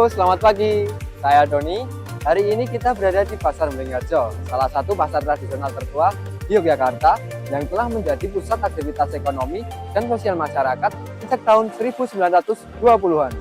selamat pagi. Saya Doni. Hari ini kita berada di Pasar Beringharjo, salah satu pasar tradisional tertua di Yogyakarta yang telah menjadi pusat aktivitas ekonomi dan sosial masyarakat sejak tahun 1920-an.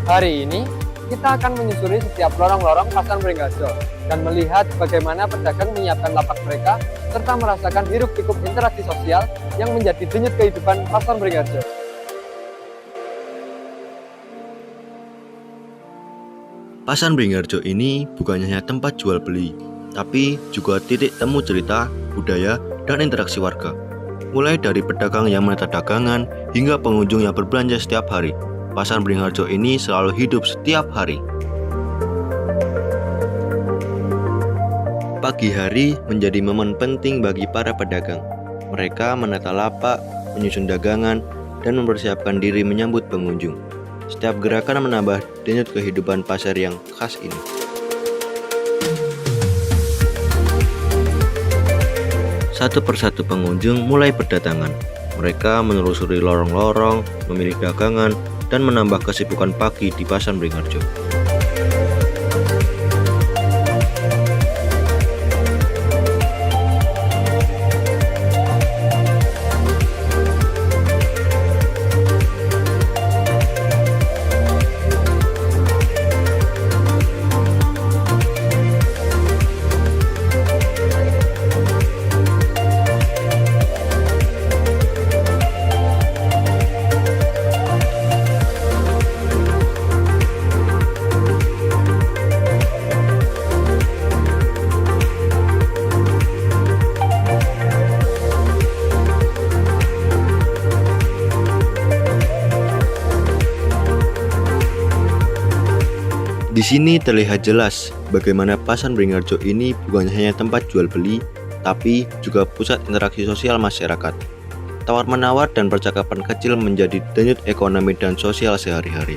Hari ini, kita akan menyusuri setiap lorong-lorong Pasar Beringharjo dan melihat bagaimana pedagang menyiapkan lapak mereka serta merasakan hiruk-pikuk interaksi sosial yang menjadi denyut kehidupan Pasar Beringharjo. Pasar Beringharjo ini bukan hanya tempat jual beli, tapi juga titik temu cerita, budaya, dan interaksi warga. Mulai dari pedagang yang menata dagangan hingga pengunjung yang berbelanja setiap hari. Pasar Beringharjo ini selalu hidup setiap hari. Pagi hari menjadi momen penting bagi para pedagang. Mereka menata lapak, menyusun dagangan, dan mempersiapkan diri menyambut pengunjung. Setiap gerakan menambah denyut kehidupan pasar yang khas ini. Satu persatu pengunjung mulai berdatangan. Mereka menelusuri lorong-lorong, memilih dagangan, dan menambah kesibukan pagi di Pasar Beringharjo. Di sini terlihat jelas bagaimana Pasar Beringharjo ini bukan hanya tempat jual beli, tapi juga pusat interaksi sosial masyarakat. Tawar-menawar dan percakapan kecil menjadi denyut ekonomi dan sosial sehari-hari.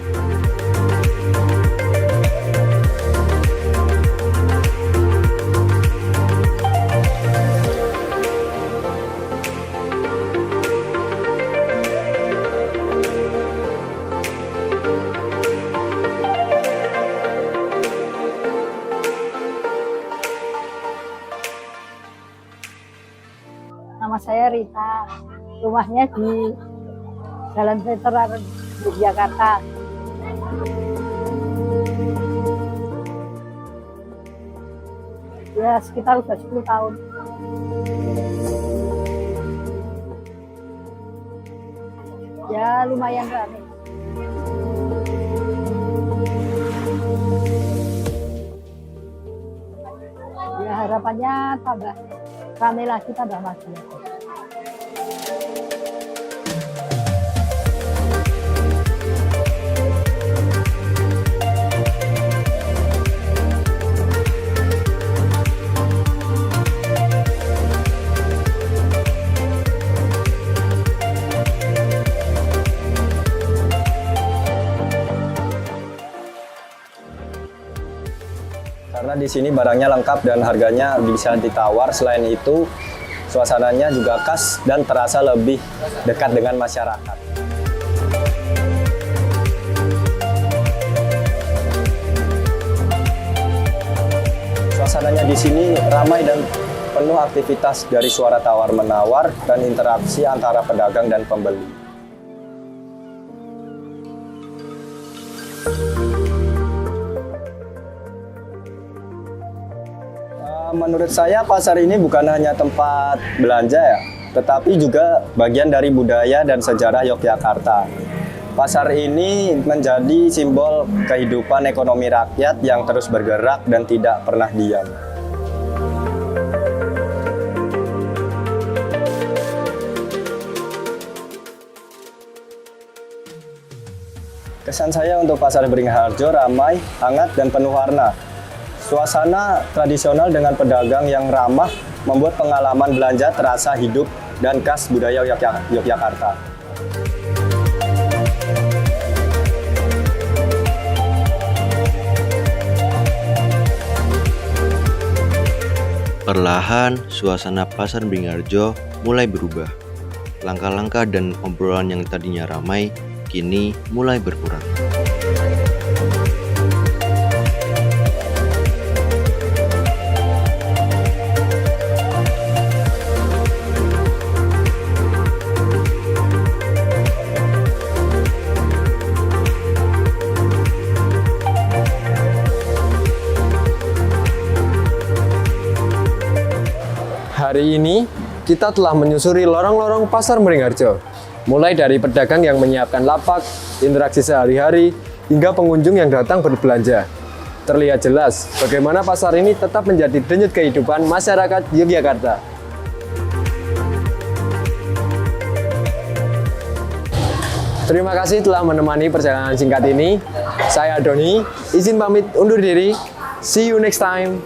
Nama saya Rita, rumahnya di Jalan Veteran, Yogyakarta. Ya, sekitar udah 10 tahun. Ya, lumayan ramai. Ya, harapannya tambah ramai lagi, tambah maju. Karena di sini barangnya lengkap dan harganya bisa ditawar. Selain itu, suasananya juga khas dan terasa lebih dekat dengan masyarakat. Suasananya di sini ramai dan penuh aktivitas dari suara tawar-menawar dan interaksi antara pedagang dan pembeli. Menurut saya pasar ini bukan hanya tempat belanja ya, tetapi juga bagian dari budaya dan sejarah Yogyakarta. Pasar ini menjadi simbol kehidupan ekonomi rakyat yang terus bergerak dan tidak pernah diam. Kesan saya untuk Pasar Beringharjo ramai, hangat, dan penuh warna. Suasana tradisional dengan pedagang yang ramah membuat pengalaman belanja terasa hidup dan khas budaya Yogyakarta. Perlahan, suasana Pasar Beringharjo mulai berubah. langkah-langkah dan obrolan yang tadinya ramai kini mulai berkurang. Hari ini kita telah menyusuri lorong-lorong Pasar Beringharjo, mulai dari pedagang yang menyiapkan lapak, interaksi sehari-hari, hingga pengunjung yang datang berbelanja. Terlihat jelas bagaimana pasar ini tetap menjadi denyut kehidupan masyarakat Yogyakarta. Terima kasih telah menemani perjalanan singkat ini. Saya Doni, izin pamit undur diri. See you next time.